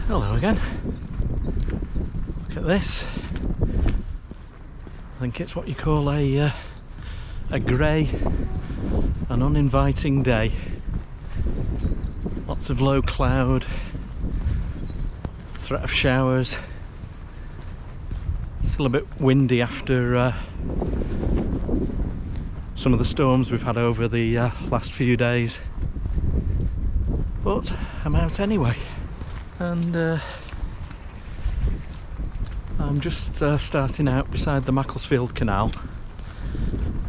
Hello again. Look at this. I think it's what you call a grey and uninviting day. Lots of low cloud, threat of showers. Still a bit windy after some of the storms we've had over the last few days. But I'm out anyway. And I'm just starting out beside the Macclesfield Canal,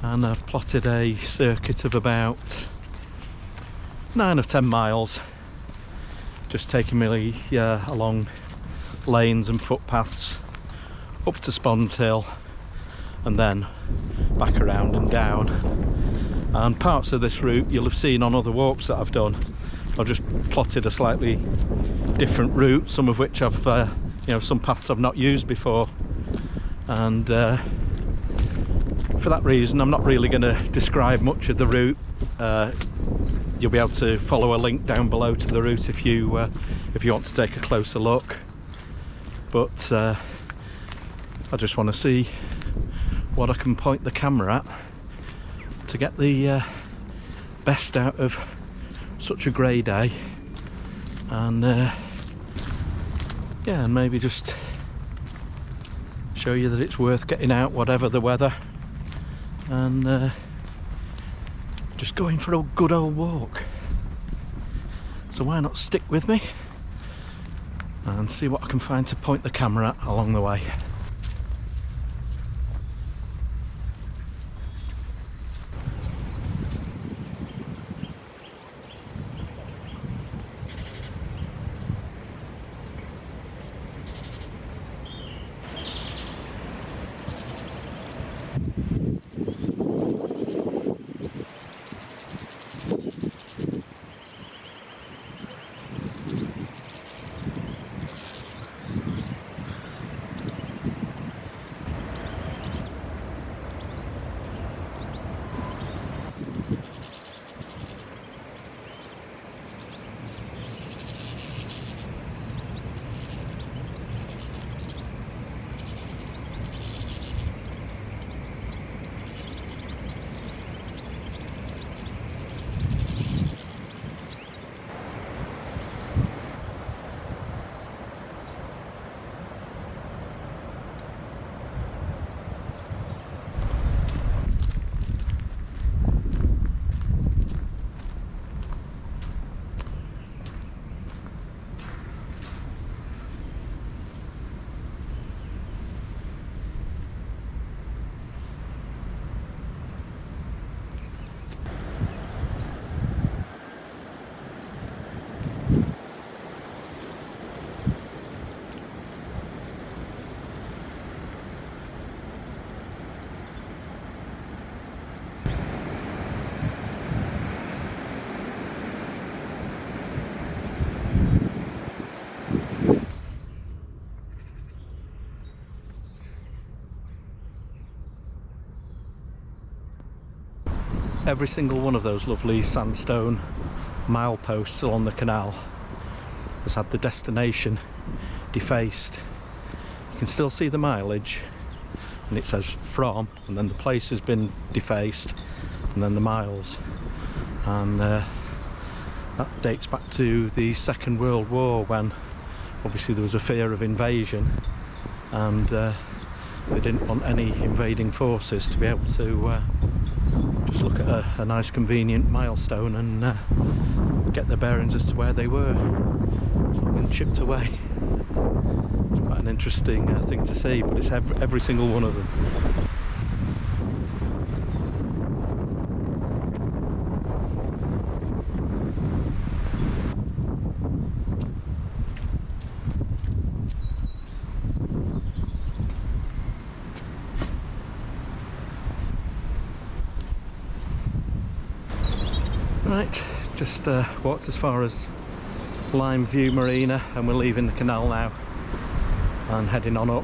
and I've plotted a circuit of about 9 or 10 miles, just taking me along lanes and footpaths up to Sponds Hill and then back around and down. And parts of this route you'll have seen on other walks that I've done. I've just plotted a slightly different route, some of which I've, some paths I've not used before, and for that reason I'm not really going to describe much of the route. You'll be able to follow a link down below to the route if you want to take a closer look. But I just want to see what I can point the camera at to get the best out of such a grey day, and and maybe just show you that it's worth getting out whatever the weather, and just going for a good old walk. So why not stick with me and see what I can find to point the camera at along the way. Every single one of those lovely sandstone mileposts along the canal has had the destination defaced. You can still see the mileage, and it says from, and then the place has been defaced, and then the miles. And that dates back to the Second World War, when obviously there was a fear of invasion, and they didn't want any invading forces to be able to just look at a nice convenient milestone and get their bearings as to where they were. It's all been chipped away. It's quite an interesting thing to see, but it's every single one of them. Right, just walked as far as Lyme View Marina, and we're leaving the canal now and heading on up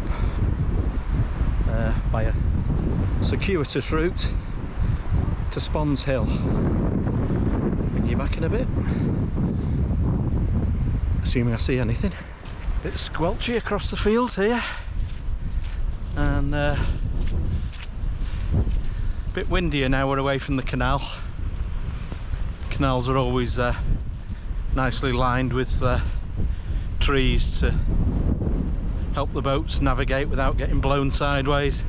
by a circuitous route to Sponds Hill. Bring you back in a bit, assuming I see anything. Bit squelchy across the fields here, and a bit windier now we're away from the canal. Canals are always nicely lined with trees to help the boats navigate without getting blown sideways.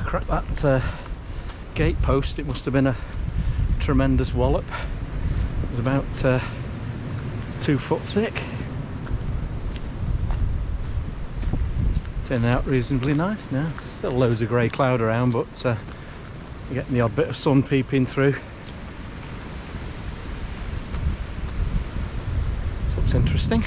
Crack that gate post, it must have been a tremendous wallop. It was about 2 foot thick. Turning out reasonably nice now. Still loads of grey cloud around, but you're getting the odd bit of sun peeping through. This looks interesting.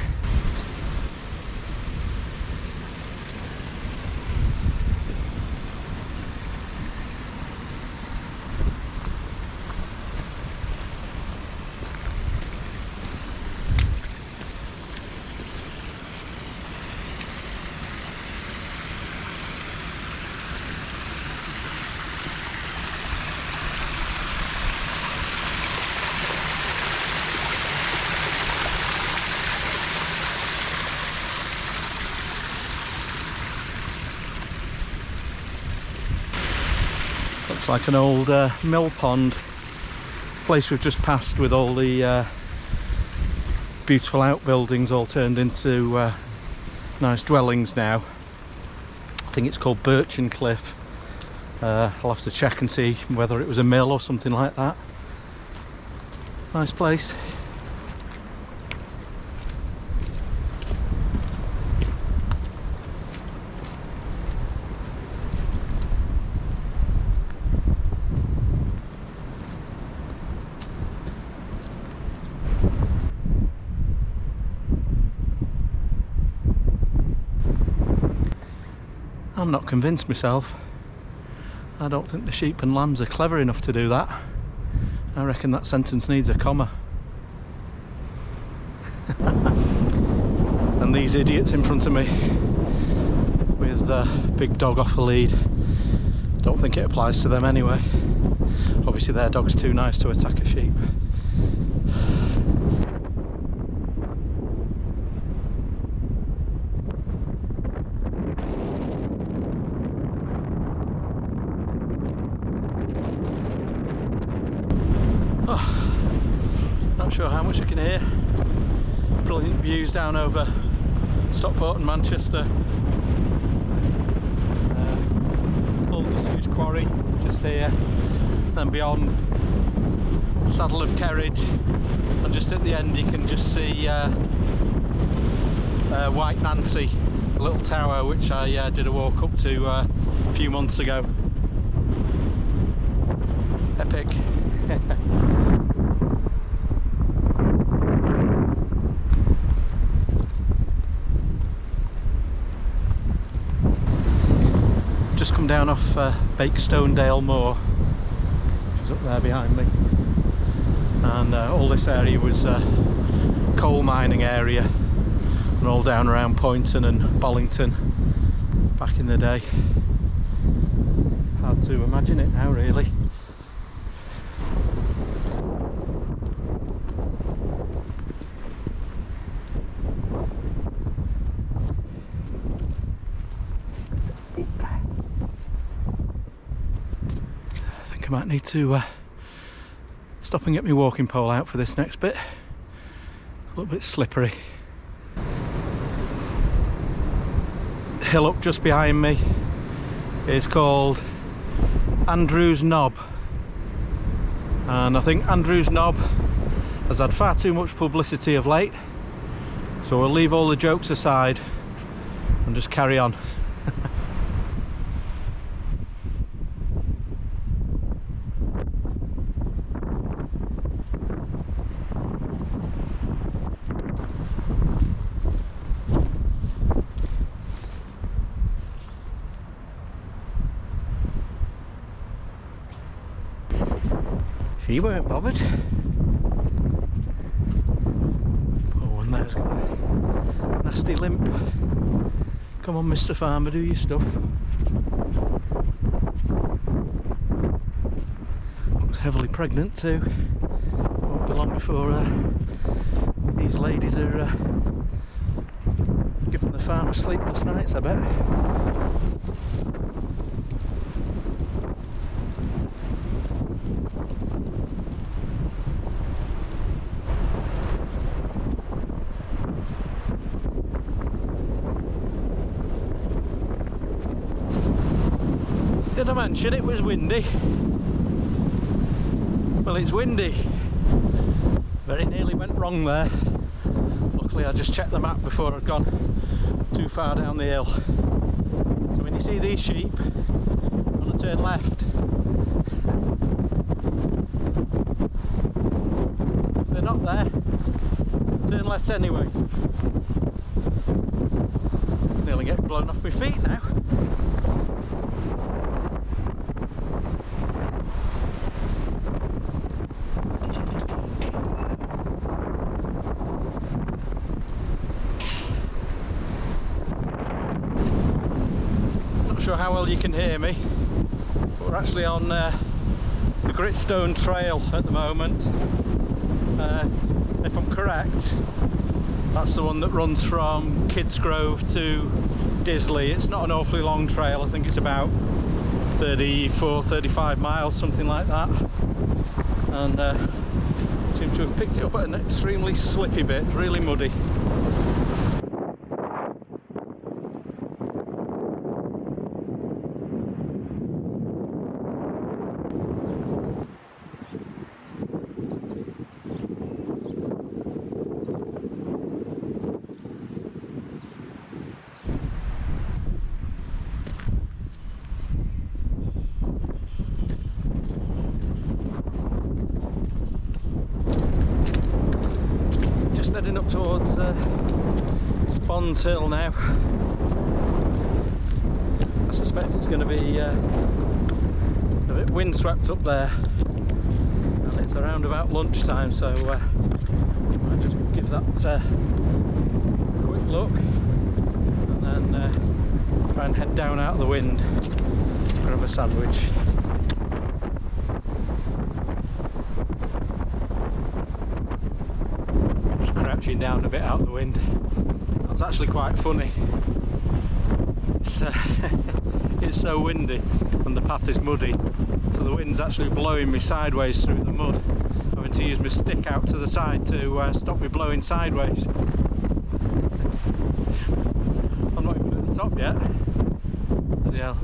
Looks like an old mill pond, place we've just passed with all the beautiful outbuildings all turned into nice dwellings now. I think it's called Birchen Cliff. I'll have to check and see whether it was a mill or something like that. Nice place. I'm not convinced myself. I don't think the sheep and lambs are clever enough to do that. I reckon that sentence needs a comma. And these idiots in front of me with the big dog off the lead, don't think it applies to them anyway. Obviously their dog's too nice to attack a sheep. Not sure how much I can hear. Brilliant views down over Stockport and Manchester. Old disused quarry just here. then beyond Saddle of Kerridge, and just at the end you can just see White Nancy, a little tower which I did a walk up to a few months ago. Epic. Just come down off Bakestonedale Moor, which is up there behind me, and all this area was coal mining area, and all down around Poynton and Bollington back in the day. Hard to imagine it now, really. I might need to stop and get my walking pole out for this next bit. A little bit slippery. The hill up just behind me is called Andrew's Knob, and I think Andrew's Knob has had far too much publicity of late, so we'll leave all the jokes aside and just carry on. She weren't bothered. Oh, and there's got a nasty limp. Come on, Mr. Farmer, do your stuff. Looks heavily pregnant too. Won't be long before these ladies are giving the farmer sleepless nights, I bet. Did I mention it was windy? Well, it's windy. Very nearly went wrong there. Luckily I just checked the map before I'd gone too far down the hill. So when you see these sheep, you want to turn left. If they're not there, turn left anyway. Nearly getting blown off my feet now. Sure how well you can hear me, but we're actually on the Gritstone Trail at the moment. If I'm correct, that's the one that runs from Kidsgrove to Disley. It's not an awfully long trail. I think it's about 34-35 miles, something like that, and seem to have picked it up at an extremely slippy bit, really muddy. Heading up towards Sponds Hill now. I suspect it's going to be a bit windswept up there, and it's around about lunchtime, so I might just give that a quick look and then try and head down out of the wind, grab a sandwich. Crouching down a bit out the wind. That's actually quite funny. It's so windy and the path is muddy, so the wind's actually blowing me sideways through the mud. I'm having to use my stick out to the side to stop me blowing sideways. I'm not even at the top yet. Bloody hell.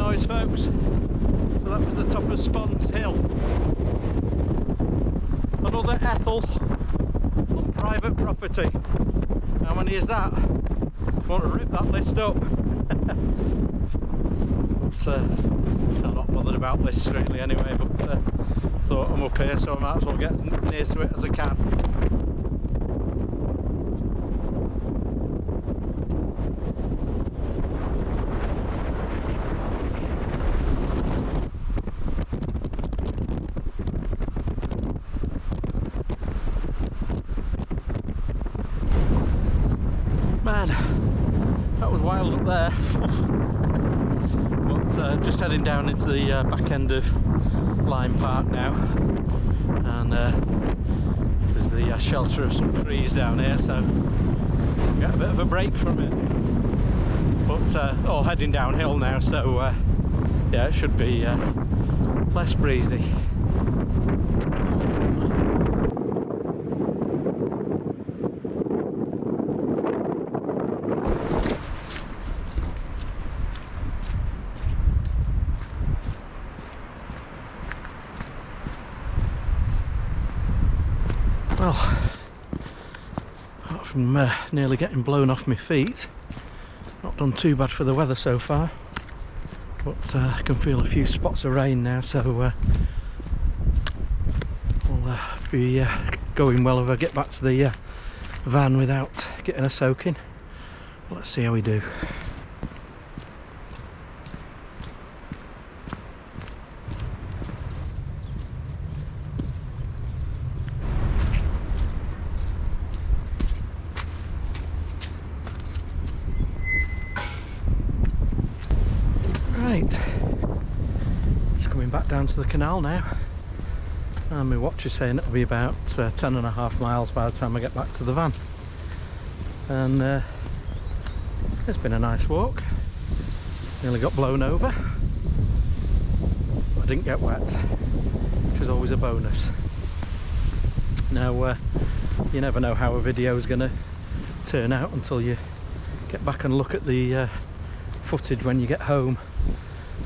noise, folks. So that was the top of Sponds Hill. Another Ethel on private property. How many is that? I want to rip that list up. But, I'm not bothered about lists really anyway, but thought I'm up here, so I might as well get as near to it as I can. Man, that was wild up there. But just heading down into the back end of Lyme Park now, and there's the shelter of some trees down here, so get a bit of a break from it. But all heading downhill now, so yeah, it should be less breezy. Well, apart from nearly getting blown off my feet, not done too bad for the weather so far, but I can feel a few spots of rain now, so we'll be going well if I get back to the van without getting a soaking. Let's see how we do. Right, just coming back down to the canal now, and my watch is saying it'll be about 10.5 miles by the time I get back to the van, and it's been a nice walk. Nearly got blown over, but I didn't get wet, which is always a bonus. Now you never know how a video is going to turn out until you get back and look at the footage when you get home,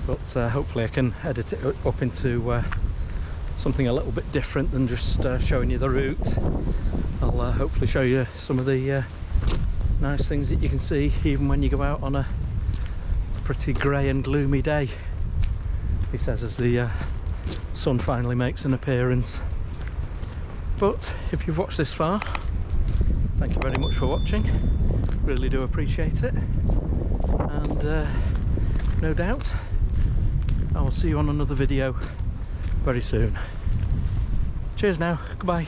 but hopefully I can edit it up into something a little bit different than just showing you the route. I'll hopefully show you some of the nice things that you can see even when you go out on a pretty grey and gloomy day, he says, as the sun finally makes an appearance. But if you've watched this far, thank you very much for watching, really do appreciate it, and no doubt I will see you on another video very soon. Cheers now, goodbye.